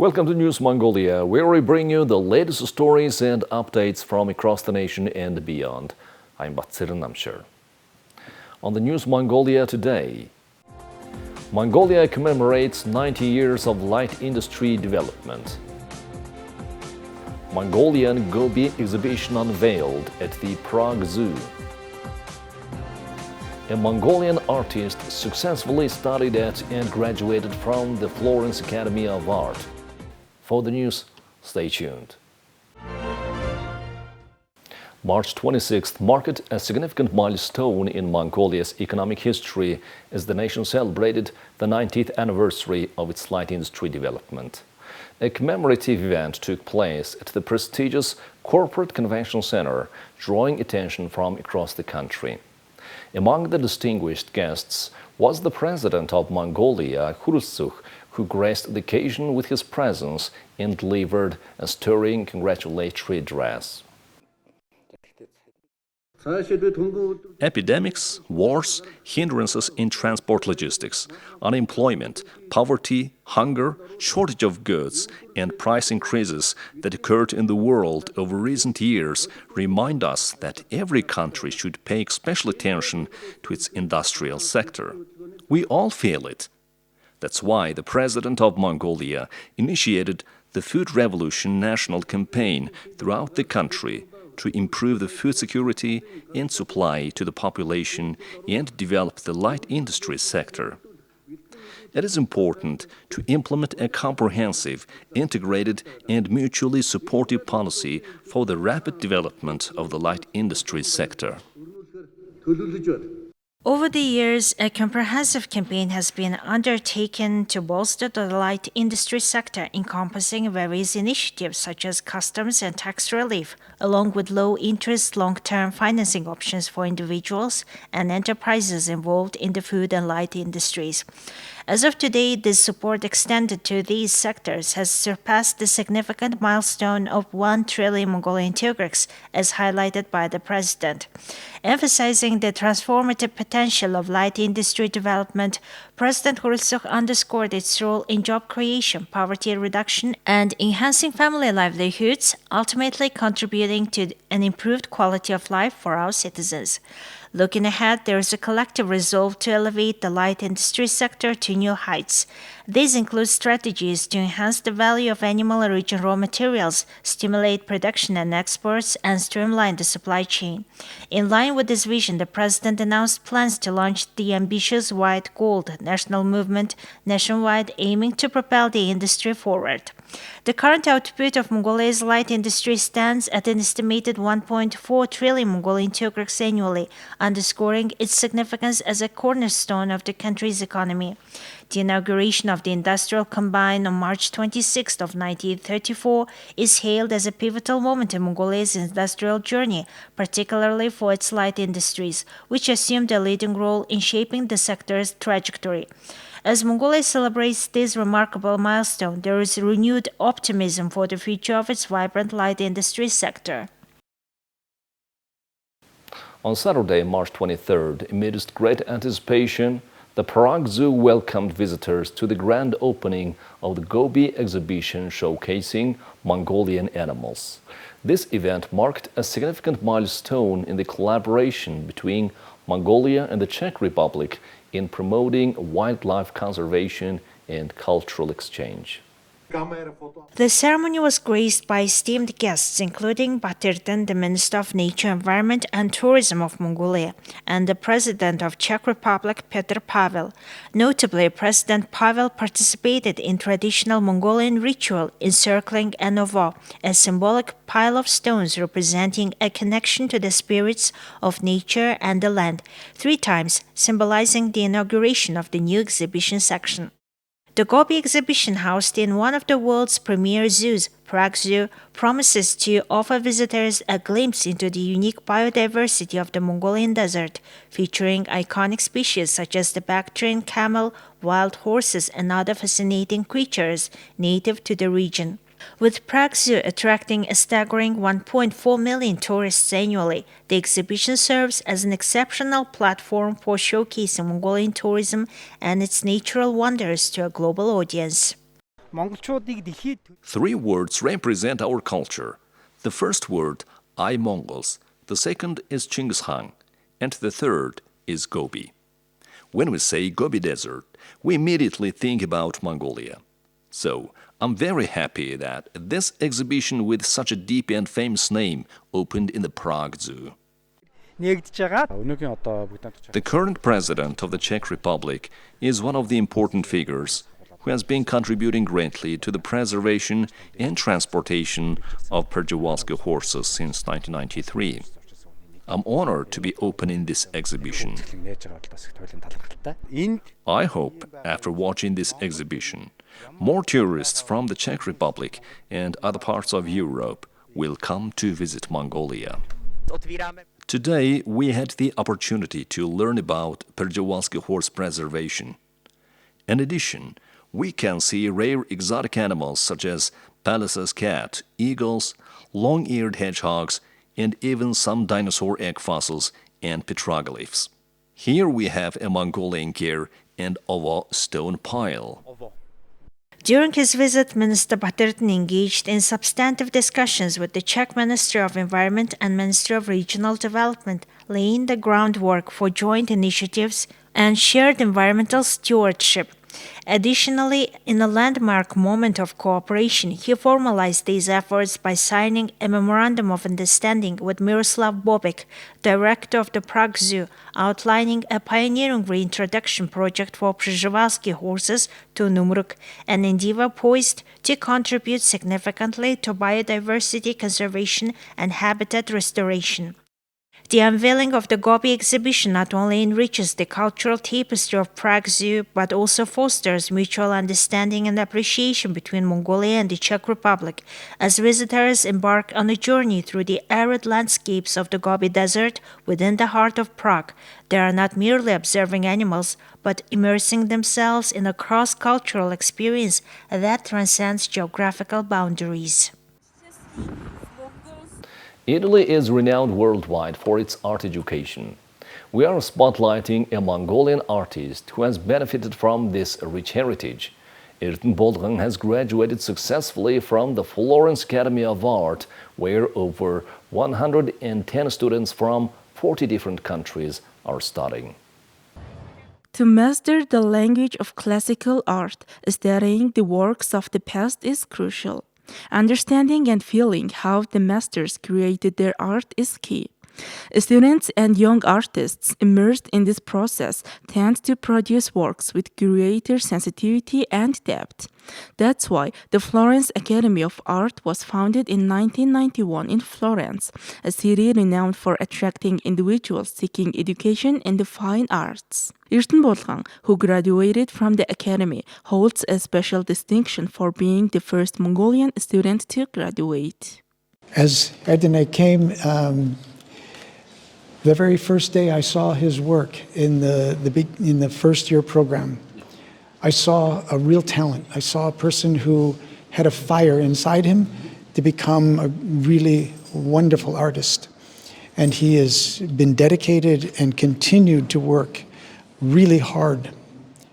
Welcome to News Mongolia, where we bring you the latest stories and updates from across the nation and beyond. I'm Batsirin Namshir. On the News Mongolia today, Mongolia commemorates 90 years of light industry development. Mongolian Gobi exhibition unveiled at the Prague Zoo. A Mongolian artist successfully studied at and graduated from the Florence Academy of Art. For the news, stay tuned. March 26th marked a significant milestone in Mongolia's economic history as the nation celebrated the 90th anniversary of its light industry development. A commemorative event took place at the prestigious Corporate Convention Center, drawing attention from across the country. Among the distinguished guests was the President of Mongolia, who graced the occasion with his presence and delivered a stirring congratulatory address. Epidemics, wars, hindrances in transport logistics, unemployment, poverty, hunger, shortage of goods, and price increases that occurred in the world over recent years remind us that every country should pay special attention to its industrial sector. We all feel it. That's why the President of Mongolia initiated the Food Revolution national campaign throughout the country to improve the food security and supply to the population and develop the light industry sector. It is important to implement a comprehensive, integrated and mutually supportive policy for the rapid development of the light industry sector. Over the years, a comprehensive campaign has been undertaken to bolster the light industry sector, encompassing various initiatives such as customs and tax relief, along with low-interest, long-term financing options for individuals and enterprises involved in the food and light industries. As of today, this support extended to these sectors has surpassed the significant milestone of 1 trillion Mongolian tugriks, as highlighted by the President. Emphasizing the transformative potential of light industry development, President Khrushchev underscored its role in job creation, poverty reduction, and enhancing family livelihoods, ultimately contributing to an improved quality of life for our citizens. Looking ahead, there is a collective resolve to elevate the light industry sector to new heights. These include strategies to enhance the value of animal origin raw materials, stimulate production and exports, and streamline the supply chain. In line with this vision, the President announced plans to launch the ambitious White Gold national movement nationwide, aiming to propel the industry forward. The current output of Mongolia's light industry stands at an estimated 1.4 trillion Mongolian tugriks annually, underscoring its significance as a cornerstone of the country's economy. The inauguration of the Industrial Combine on March 26 of 1934 is hailed as a pivotal moment in Mongolia's industrial journey, particularly for its light industries, which assumed a leading role in shaping the sector's trajectory. As Mongolia celebrates this remarkable milestone, there is renewed optimism for the future of its vibrant light industry sector. On Saturday, March 23rd, amidst great anticipation, the Prague Zoo welcomed visitors to the grand opening of the Gobi exhibition showcasing Mongolian animals. This event marked a significant milestone in the collaboration between Mongolia and the Czech Republic in promoting wildlife conservation and cultural exchange. The ceremony was graced by esteemed guests, including Batirten, the Minister of Nature, Environment and Tourism of Mongolia, and the President of Czech Republic, Petr Pavel. Notably, President Pavel participated in traditional Mongolian ritual encircling an ovo, a symbolic pile of stones representing a connection to the spirits of nature and the land, 3 times, symbolizing the inauguration of the new exhibition section. The Gobi exhibition, housed in one of the world's premier zoos, Prague Zoo, promises to offer visitors a glimpse into the unique biodiversity of the Mongolian desert, featuring iconic species such as the Bactrian camel, wild horses, and other fascinating creatures native to the region. With Prague Zoo attracting a staggering 1.4 million tourists annually, the exhibition serves as an exceptional platform for showcasing Mongolian tourism and its natural wonders to a global audience. Three words represent our culture. The first word, I Mongols. The second is Chinggis Khan. And the third is Gobi. When we say Gobi Desert, we immediately think about Mongolia. So, I'm very happy that this exhibition with such a deep and famous name opened in the Prague Zoo. The current president of the Czech Republic is one of the important figures who has been contributing greatly to the preservation and transportation of Przewalski horses since 1993. I'm honored to be opening this exhibition. I hope, after watching this exhibition, more tourists from the Czech Republic and other parts of Europe will come to visit Mongolia. Today, we had the opportunity to learn about Przewalski horse preservation. In addition, we can see rare exotic animals such as Pallas's cat, eagles, long-eared hedgehogs, and even some dinosaur egg fossils and petroglyphs. Here we have a Mongolian gear and ovo stone pile. During his visit, Minister Batyrtyn engaged in substantive discussions with the Czech Minister of Environment and Minister of Regional Development, laying the groundwork for joint initiatives and shared environmental stewardship. Additionally, in a landmark moment of cooperation, he formalized these efforts by signing a memorandum of understanding with Miroslav Bobek, director of the Prague Zoo, outlining a pioneering reintroduction project for Przewalski horses to Numruk, an endeavor poised to contribute significantly to biodiversity conservation and habitat restoration. The unveiling of the Gobi exhibition not only enriches the cultural tapestry of Prague Zoo, but also fosters mutual understanding and appreciation between Mongolia and the Czech Republic, as visitors embark on a journey through the arid landscapes of the Gobi Desert within the heart of Prague. They are not merely observing animals, but immersing themselves in a cross-cultural experience that transcends geographical boundaries. Italy is renowned worldwide for its art education. We are spotlighting a Mongolian artist who has benefited from this rich heritage. Ertin Bolgan has graduated successfully from the Florence Academy of Art, where over 110 students from 40 different countries are studying. To master the language of classical art, studying the works of the past is crucial. Understanding and feeling how the masters created their art is key. Students and young artists immersed in this process tend to produce works with greater sensitivity and depth. That's why the Florence Academy of Art was founded in 1991 in Florence, a city renowned for attracting individuals seeking education in the fine arts. Ertin Bolgan, who graduated from the academy, holds a special distinction for being the first Mongolian student to graduate. As Erdene came, the very first day I saw his work in the first year program, I saw a real talent. I saw a person who had a fire inside him to become a really wonderful artist. And he has been dedicated and continued to work really hard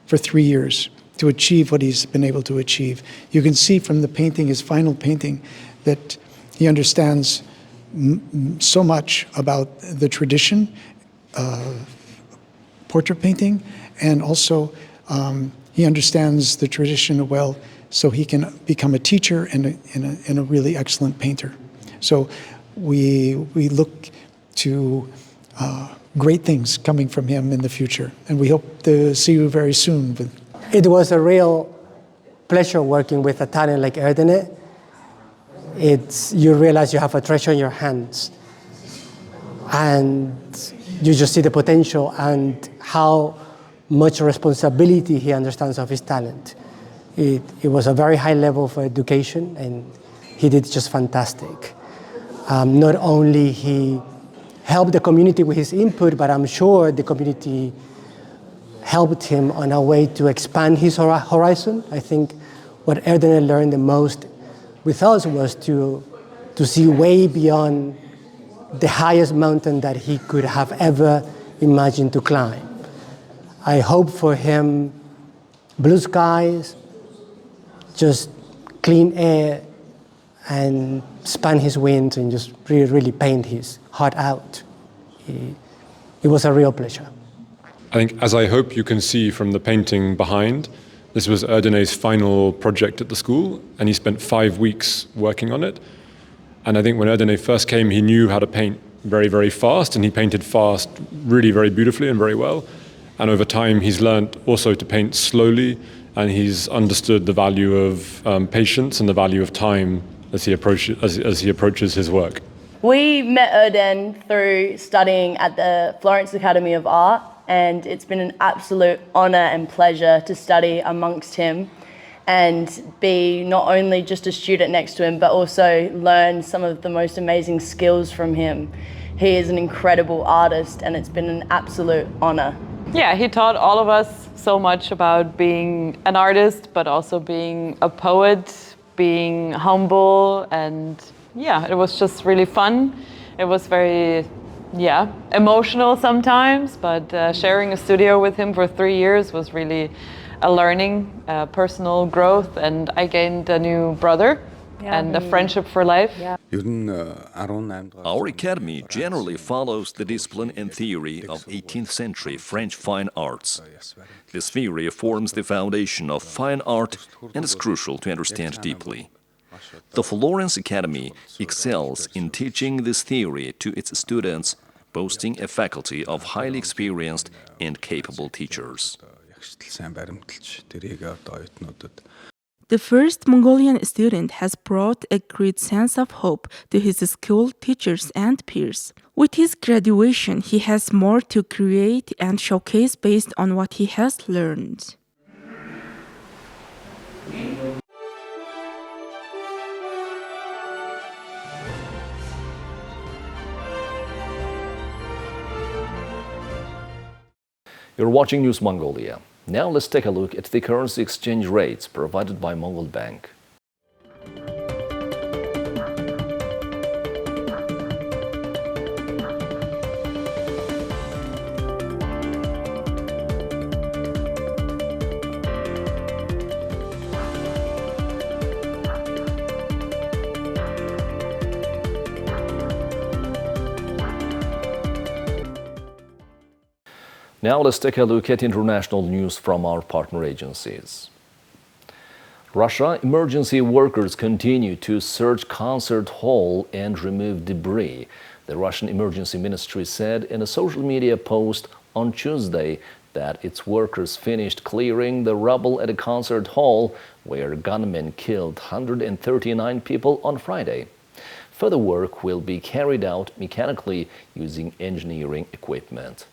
for 3 years to achieve what he's been able to achieve. You can see from the painting, his final painting, that he understands so much about the tradition of portrait painting, and also he understands the tradition well, so he can become a teacher and a really excellent painter. So we look to great things coming from him in the future, and we hope to see you very soon. It was a real pleasure working with a talent like Erdene. You realize you have a treasure in your hands, and you just see the potential and how much responsibility he understands of his talent. It was a very high level for education, and he did just fantastic. Not only he helped the community with his input, but I'm sure the community helped him on a way to expand his horizon. I think what Erdene learned the most with us was to see way beyond the highest mountain that he could have ever imagined to climb. I hope for him blue skies, just clean air and span his wings and just really, really paint his heart out. It was a real pleasure. I think, as I hope you can see from the painting behind, this was Erdene's final project at the school, and he spent 5 weeks working on it. And I think when Erdene first came, he knew how to paint very, very fast, and he painted fast really very beautifully and very well. And over time, he's learned also to paint slowly, and he's understood the value of patience and the value of time as he approaches his work. We met Erden through studying at the Florence Academy of Art, and it's been an absolute honour and pleasure to study amongst him and be not only just a student next to him, but also learn some of the most amazing skills from him. He is an incredible artist, and it's been an absolute honour. Yeah, he taught all of us so much about being an artist, but also being a poet, being humble, and yeah, it was just really fun. It was very, emotional sometimes, but sharing a studio with him for 3 years was really a learning, personal growth, and I gained a new brother and a friendship for life. Our academy generally follows the discipline and theory of 18th century French fine arts. This theory forms the foundation of fine art and is crucial to understand deeply. The Florence Academy excels in teaching this theory to its students, boasting a faculty of highly experienced and capable teachers. The first Mongolian student has brought a great sense of hope to his school teachers and peers. With his graduation, he has more to create and showcase based on what he has learned. You're watching News Mongolia. Now let's take a look at the currency exchange rates provided by Mongol Bank. Now let's take a look at international news from our partner agencies. Russia emergency workers continue to search concert hall and remove debris. The Russian Emergency Ministry said in a social media post on Tuesday that its workers finished clearing the rubble at a concert hall where gunmen killed 139 people on Friday. Further work will be carried out mechanically using engineering equipment.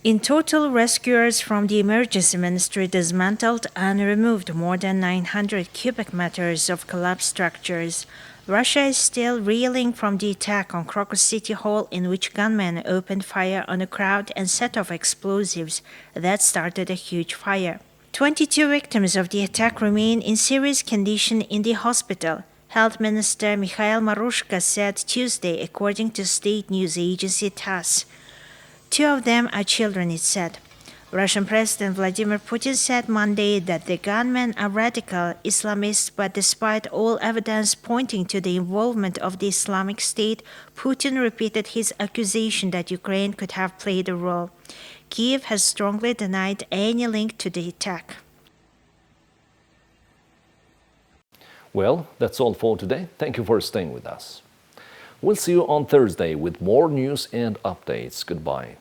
In total, rescuers from the Emergency Ministry dismantled and removed more than 900 cubic meters of collapsed structures. Russia is still reeling from the attack on Crocus City Hall, in which gunmen opened fire on a crowd and set off explosives that started a huge fire. 22 victims of the attack remain in serious condition in the hospital. Health Minister Mikhail Marushka said Tuesday, according to state news agency TASS. 2 of them are children, it said. Russian President Vladimir Putin said Monday that the gunmen are radical Islamists, but despite all evidence pointing to the involvement of the Islamic State, Putin repeated his accusation that Ukraine could have played a role. Kyiv has strongly denied any link to the attack. Well, that's all for today. Thank you for staying with us. We'll see you on Thursday with more news and updates. Goodbye.